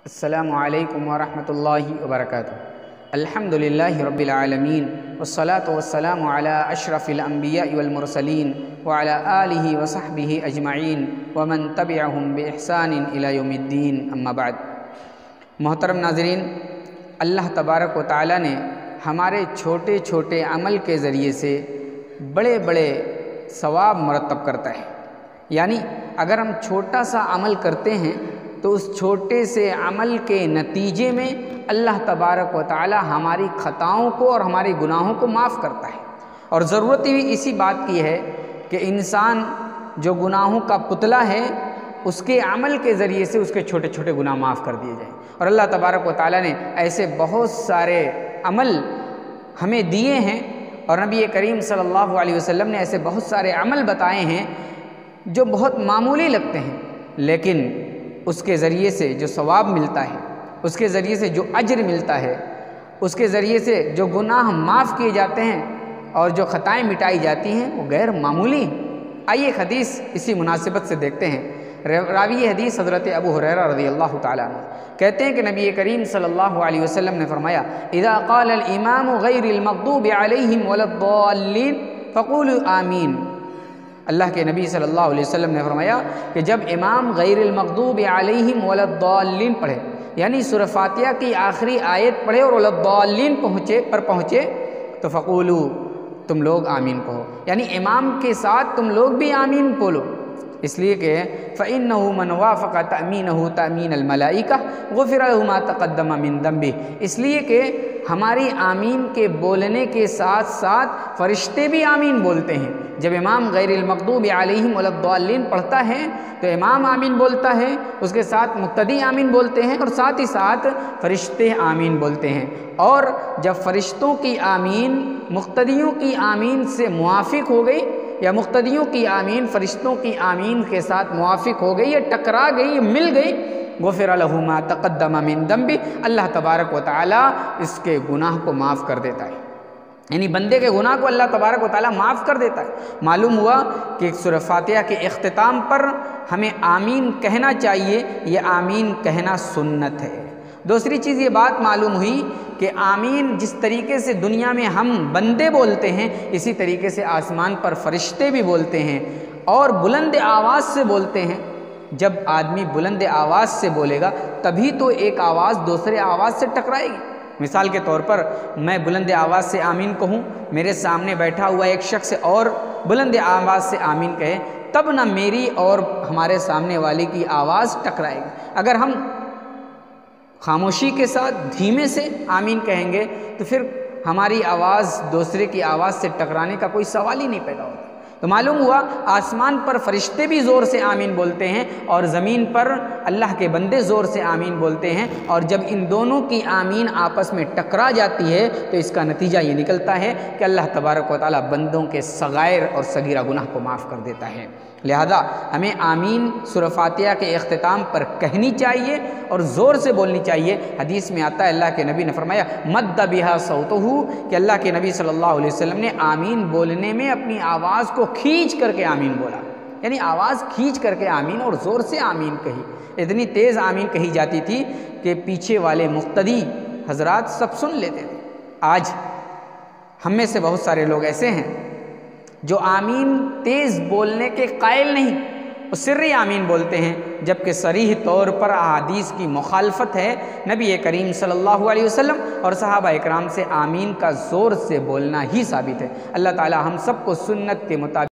السلام علیکم ورحمۃ اللہ وبرکاتہ۔ الحمدللہ رب العالمین والصلاة والسلام علی اشرف الانبیاء والمرسلین وعلی آلہ وصحبہ اجمعین ومن تبعہم بإحسان الی یوم الدین، اما بعد۔ محترم ناظرین، اللہ تبارک و تعالی نے ہمارے چھوٹے چھوٹے عمل کے ذریعے سے بڑے بڑے ثواب مرتب کرتا ہے۔ یعنی اگر ہم چھوٹا سا عمل کرتے ہیں تو اس چھوٹے سے عمل کے نتیجے میں اللہ تبارک و تعالی ہماری خطاؤں کو اور ہمارے گناہوں کو معاف کرتا ہے۔ اور ضرورت بھی اسی بات کی ہے کہ انسان جو گناہوں کا پتلا ہے اس کے عمل کے ذریعے سے اس کے چھوٹے چھوٹے گناہ معاف کر دیے جائیں۔ اور اللہ تبارک و تعالی نے ایسے بہت سارے عمل ہمیں دیے ہیں، اور نبی کریم صلی اللہ علیہ وسلم نے ایسے بہت سارے عمل بتائے ہیں جو بہت معمولی لگتے ہیں، لیکن اس کے ذریعے سے جو ثواب ملتا ہے، اس کے ذریعے سے جو اجر ملتا ہے، اس کے ذریعے سے جو گناہ معاف کیے جاتے ہیں اور جو خطائیں مٹائی جاتی ہیں وہ غیر معمولی ہیں۔ آئیے ایک حدیث اسی مناسبت سے دیکھتے ہیں۔ راوی حدیث حضرت ابو ہریرہ رضی اللہ تعالیٰ عنہ کہتے ہیں کہ نبی کریم صلی اللہ علیہ وسلم نے فرمایا، اذا قال الامام غیر المغضوب علیہم ولا الضالین فقولوا آمین۔ اللہ کے نبی صلی اللہ علیہ وسلم نے فرمایا کہ جب امام غیر المغضوب علیہم ولا الضالین پڑھے، یعنی سورہ فاتحہ کی آخری آیت پڑھے اور ولا الضالین پہنچے تو فقولوا، تم لوگ آمین کہو، یعنی امام کے ساتھ تم لوگ بھی آمین بولو، اس لیے کہ فَإِنَّهُ مَنْ وَافَقَ تَأْمِينَهُ تَأْمِينَ الْمَلَائِكَةِ غُفِرَ لَهُ مَا تَقَدَّمَ مِنْ ذَنبِهِ، اس لیے کہ ہماری آمین کے بولنے کے ساتھ ساتھ فرشتے بھی آمین بولتے ہیں۔ جب امام غیر المغضوب علیہم ولا الضالین پڑھتا ہے تو امام آمین بولتا ہے، اس کے ساتھ مقتدی آمین بولتے ہیں، اور ساتھ ہی ساتھ فرشتے آمین بولتے ہیں۔ اور جب فرشتوں کی آمین مقتدیوں کی آمین سے موافق ہو گئی، یا مقتدیوں کی آمین فرشتوں کی آمین کے ساتھ موافق ہو گئی، یا ٹکرا گئی، یا مل گئی، غفر لہ ما تقدم من ذنبہ، اللہ تبارک و تعالی اس کے گناہ کو معاف کر دیتا ہے۔ یعنی بندے کے گناہ کو اللہ تبارک و تعالی معاف کر دیتا ہے۔ معلوم ہوا کہ سورہ فاتحہ کے اختتام پر ہمیں آمین کہنا چاہیے، یہ آمین کہنا سنت ہے۔ دوسری چیز یہ بات معلوم ہوئی کہ آمین جس طریقے سے دنیا میں ہم بندے بولتے ہیں، اسی طریقے سے آسمان پر فرشتے بھی بولتے ہیں، اور بلند آواز سے بولتے ہیں۔ جب آدمی بلند آواز سے بولے گا تبھی تو ایک آواز دوسرے آواز سے ٹکرائے گی۔ مثال کے طور پر میں بلند آواز سے آمین کہوں، میرے سامنے بیٹھا ہوا ایک شخص اور بلند آواز سے آمین کہے، تب نہ میری اور ہمارے سامنے والے کی آواز ٹکرائے گی۔ اگر ہم خاموشی کے ساتھ دھیمے سے آمین کہیں گے تو پھر ہماری آواز دوسرے کی آواز سے ٹکرانے کا کوئی سوال ہی نہیں پیدا ہوتا۔ تو معلوم ہوا آسمان پر فرشتے بھی زور سے آمین بولتے ہیں، اور زمین پر اللہ کے بندے زور سے آمین بولتے ہیں، اور جب ان دونوں کی آمین آپس میں ٹکرا جاتی ہے تو اس کا نتیجہ یہ نکلتا ہے کہ اللہ تبارک و تعالی بندوں کے صغائر اور صغیرہ گناہ کو معاف کر دیتا ہے۔ لہذا ہمیں آمین سورہ فاتحہ کے اختتام پر کہنی چاہیے اور زور سے بولنی چاہیے۔ حدیث میں آتا ہے اللہ کے نبی نے فرمایا مد بہا صوتہ، کہ اللہ کے نبی صلی اللہ علیہ وسلم نے آمین بولنے میں اپنی آواز کو کھینچ کر کے آمین بولا، یعنی آواز کھینچ کر کے آمین اور زور سے آمین کہی۔ اتنی تیز آمین کہی جاتی تھی کہ پیچھے والے مقتدی حضرات سب سن لیتے تھے۔ آج ہم میں سے بہت سارے لوگ ایسے ہیں جو آمین تیز بولنے کے قائل نہیں، وہ سری آمین بولتے ہیں، جبکہ صریح طور پر احادیث کی مخالفت ہے۔ نبی کریم صلی اللہ علیہ وسلم اور صحابہ اکرام سے آمین کا زور سے بولنا ہی ثابت ہے۔ اللہ تعالی ہم سب کو سنت کے مطابق